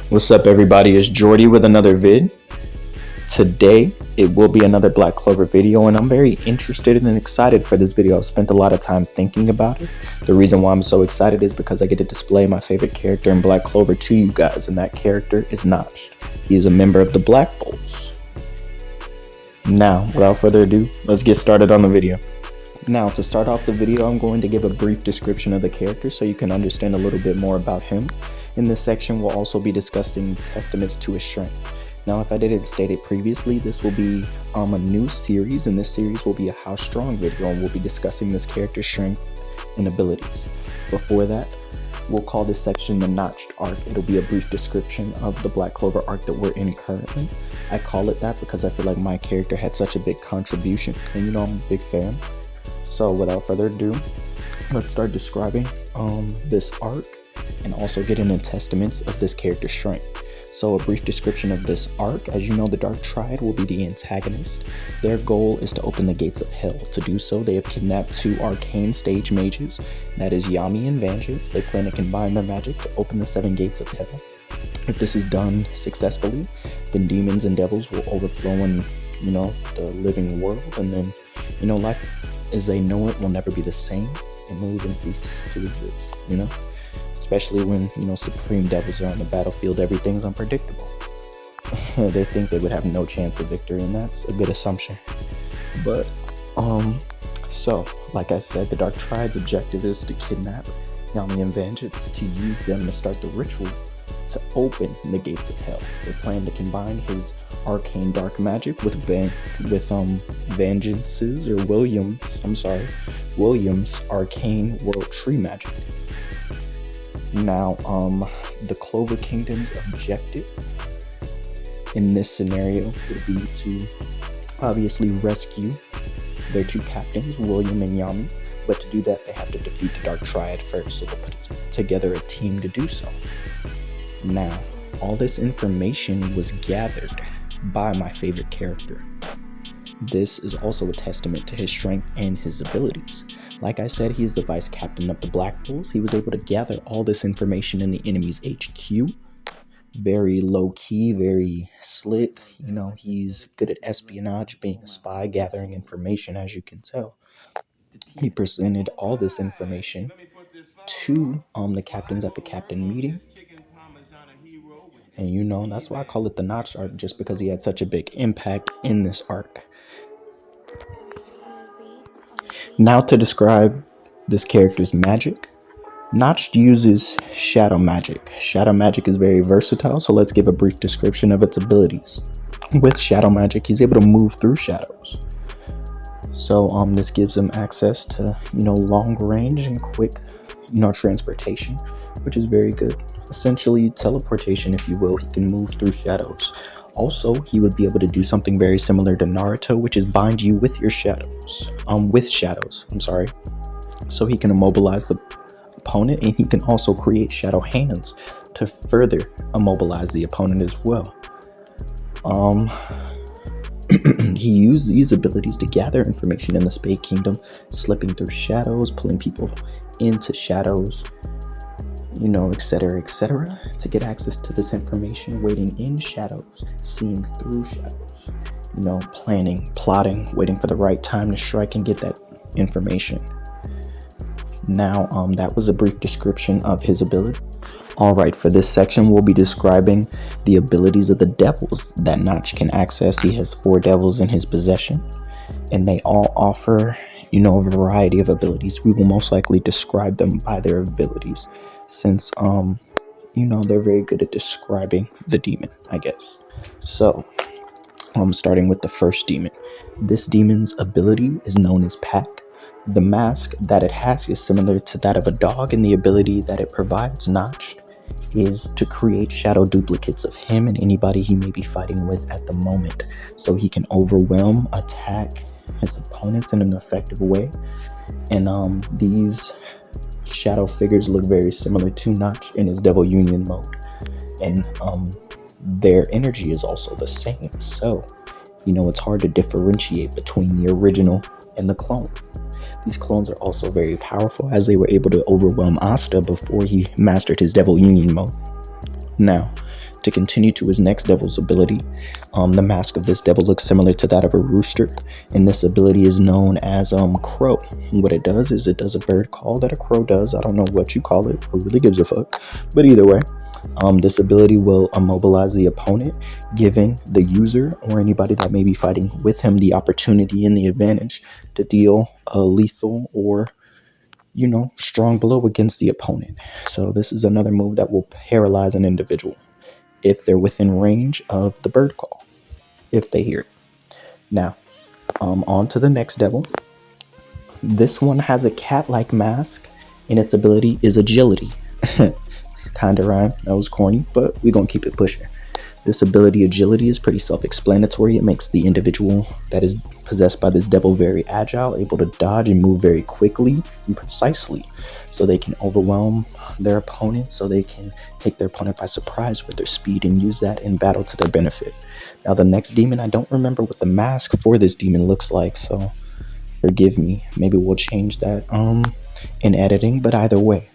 What's up, everybody? It's Jordy with another vid. Today, it will be another Black Clover video, and I'm very interested and excited for this video. I've spent a lot of time thinking about it. The reason why I'm so excited is because I get to display my favorite character in Black Clover to you guys, and that character is Nacht. He is a member of the Black Bulls. Now, without further ado, let's get started on the video. Now, to start off the video, I'm going to give a brief description of the character so you can understand a little bit more about him. In this section, we'll also be discussing testaments to his strength. Now, if I didn't state it previously, this will be a new series, and this series will be a How Strong video, and we'll be discussing this character's strength and abilities. Before that, we'll call this section the Nacht arc. It'll be a brief description of the Black Clover arc that we're in currently. I call it that because I feel like my character had such a big contribution, and you know I'm a big fan. So without further ado, let's start describing this arc and also get into testaments of this character's strength. So a brief description of this arc. As you know, the Dark Triad will be the antagonist. Their goal is to open the gates of hell. To do so, they have kidnapped two arcane stage mages, that is Yami and Vengeance. They plan to combine their magic to open the 7 gates of hell. If this is done successfully, then demons and devils will overflow in, the living world, and then, life as they know it will never be the same and will even cease to exist, especially when, supreme devils are on the battlefield. Everything's unpredictable. They think they would have no chance of victory, and that's a good assumption. But so like I said, the Dark Triad's objective is to kidnap Yami and Vengeance to use them to start the ritual to open the gates of hell. They plan to combine his arcane dark magic with Vengeance's William's arcane world tree magic. Now, the Clover Kingdom's objective in this scenario would be to obviously rescue their 2 captains, William and Yami. But to do that, they have to defeat the Dark Triad first, so they'll put together a team to do so. Now, all this information was gathered by my favorite character. This is also a testament to his strength and his abilities. Like I said, he's the vice captain of the Black Bulls. He was able to gather all this information in the enemy's HQ. Very low-key, very slick. He's good at espionage, being a spy, gathering information, as you can tell. He presented all this information to the captains at the captain meeting. And that's why I call it the Nacht arc, just because he had such a big impact in this arc. Now to describe this character's magic. Nacht uses shadow magic. Shadow magic is very versatile, so let's give a brief description of its abilities. With shadow magic, he's able to move through shadows. So this gives him access to, long range and quick, transportation, which is very good. Essentially teleportation, if you will. He can move through shadows. Also, he would be able to do something very similar to Naruto, which is bind you with your shadows. So he can immobilize the opponent, and he can also create shadow hands to further immobilize the opponent as well. He used these abilities to gather information in the Spade Kingdom, slipping through shadows, pulling people into shadows, etc., to get access to this information, waiting in shadows, seeing through shadows, planning, plotting, waiting for the right time to strike and get that information. Now, that was a brief description of his ability. Alright, for this section, we'll be describing the abilities of the devils that Nacht can access. He has 4 devils in his possession, and they all offer, a variety of abilities. We will most likely describe them by their abilities, since, they're very good at describing the demon, I guess. So, starting with the first demon. This demon's ability is known as Pack. The mask that it has is similar to that of a dog, and the ability that it provides Nacht is to create shadow duplicates of him and anybody he may be fighting with at the moment, so he can overwhelm, attack his opponents in an effective way. And these shadow figures look very similar to Nacht in his Devil Union mode, and their energy is also the same, so it's hard to differentiate between the original and the clone. These clones are also very powerful, as they were able to overwhelm Asta before he mastered his Devil Union mode. Now, To continue to his next devil's ability, the mask of this devil looks similar to that of a rooster, and this ability is known as crow. What it does is it does a bird call that a crow does. I don't know what you call it, who really gives a fuck, but either way, this ability will immobilize the opponent, giving the user or anybody that may be fighting with him the opportunity and the advantage to deal a lethal or strong blow against the opponent. So this is another move that will paralyze an individual if they're within range of the bird call, if they hear it. Now, on to the next devil. This one has a cat-like mask, and its ability is agility. It's kind of rhyme. That was corny, but we're going to keep it pushing. This ability, agility, is pretty self-explanatory. It makes the individual that is possessed by this devil very agile, able to dodge and move very quickly and precisely, so they can overwhelm their opponent, so they can take their opponent by surprise with their speed and use that in battle to their benefit. Now, the next demon, I don't remember what the mask for this demon looks like, so forgive me. Maybe we'll change that in editing, but either way,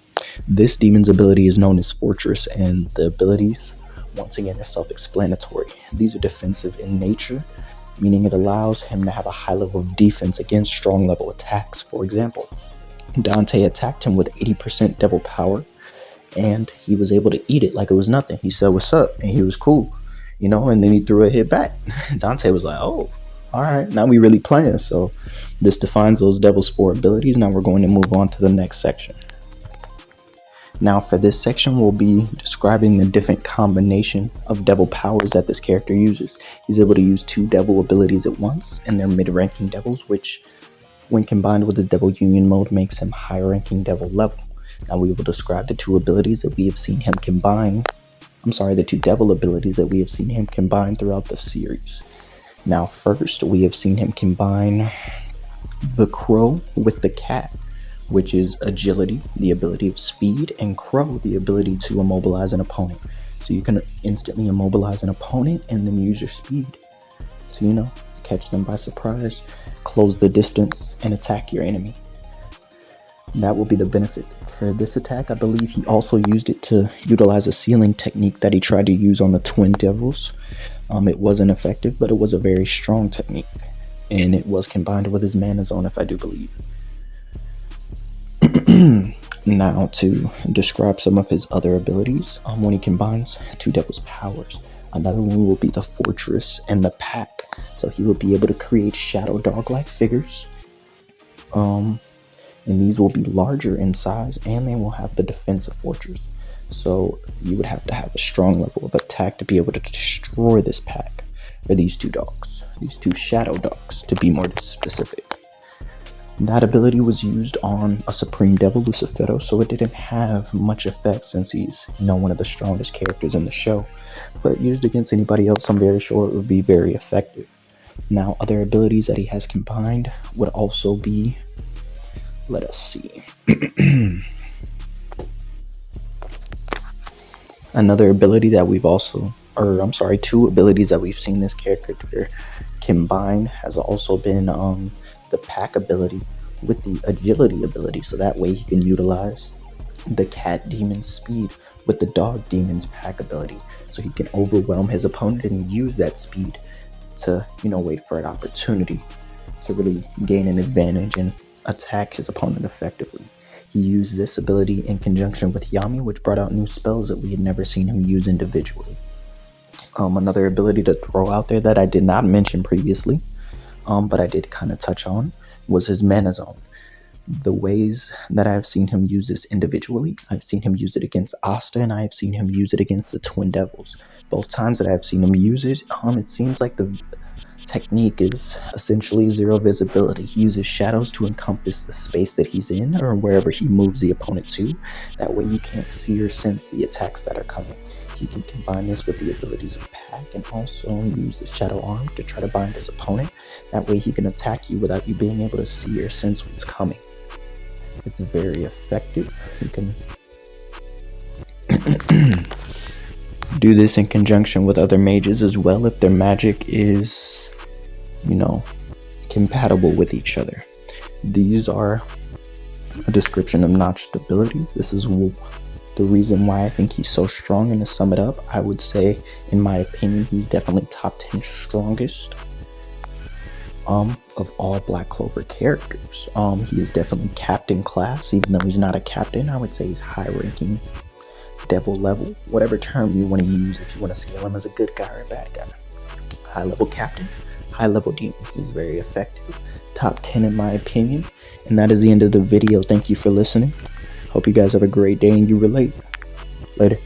this demon's ability is known as Fortress, and the abilities, once again, are self-explanatory. These are defensive in nature, meaning it allows him to have a high level of defense against strong level attacks. For example, Dante attacked him with 80% devil power, and he was able to eat it like it was nothing. He said, "What's up?" and he was cool, and then he threw a hit back. Dante was like, "Oh, all right, now we really playing." So this defines those devil's 4 abilities. Now we're going to move on to the next section. Now for this section, we'll be describing the different combination of devil powers that this character uses. He's able to use 2 devil abilities at once, and they're mid-ranking devils, which when combined with his devil union mode makes him high-ranking devil level. Now we will describe the 2 abilities that we have seen him combine. The 2 devil abilities that we have seen him combine throughout the series. Now first, we have seen him combine the crow with the cat, which is agility, the ability of speed, and crow, the ability to immobilize an opponent. So you can instantly immobilize an opponent and then use your speed to, catch them by surprise, close the distance, and attack your enemy. That will be the benefit for this attack. I believe he also used it to utilize a sealing technique that he tried to use on the twin devils. It wasn't effective, but it was a very strong technique, and it was combined with his mana zone, if I do believe. Now to describe some of his other abilities, when he combines 2 devil's powers, another one will be the Fortress and the Pack. So he will be able to create shadow dog-like figures, and these will be larger in size, and they will have the defensive Fortress. So you would have to have a strong level of attack to be able to destroy this pack, or these 2 dogs, these 2 shadow dogs, to be more specific. That ability was used on a Supreme Devil, Lucifero, so it didn't have much effect since he's, one of the strongest characters in the show. But used against anybody else, I'm very sure it would be very effective. Now, other abilities that he has combined would also be, let us see. Another ability that we've also, 2 abilities that we've seen this character combine has also been the pack ability with the agility ability, so that way he can utilize the cat demon's speed with the dog demon's pack ability, so he can overwhelm his opponent and use that speed to wait for an opportunity to really gain an advantage and attack his opponent effectively. He used this ability in conjunction with Yami, which brought out new spells that we had never seen him use individually. Another ability to throw out there that I did not mention previously, but I did kind of touch on, was his mana zone. The ways that I've seen him use this individually, I've seen him use it against Asta, and I have seen him use it against the Twin Devils. Both times that I've seen him use it, it seems like the technique is essentially zero visibility. He uses shadows to encompass the space that he's in or wherever he moves the opponent to. That way you can't see or sense the attacks that are coming. He can combine this with the abilities of Pack and also use the Shadow Arm to try to bind his opponent. That way he can attack you without you being able to see or sense what's coming. It's very effective. You can do this in conjunction with other mages as well if their magic is, compatible with each other. These are a description of Nacht's abilities. This is The reason why I think he's so strong, and to sum it up, I would say, in my opinion, he's definitely top 10 strongest of all Black Clover characters. He is definitely captain class, even though he's not a captain. I would say he's high ranking, devil level, whatever term you want to use if you want to scale him as a good guy or a bad guy. High level captain, high level demon. He's very effective. Top 10 in my opinion. And that is the end of the video. Thank you for listening. Hope you guys have a great day and you relate. Later.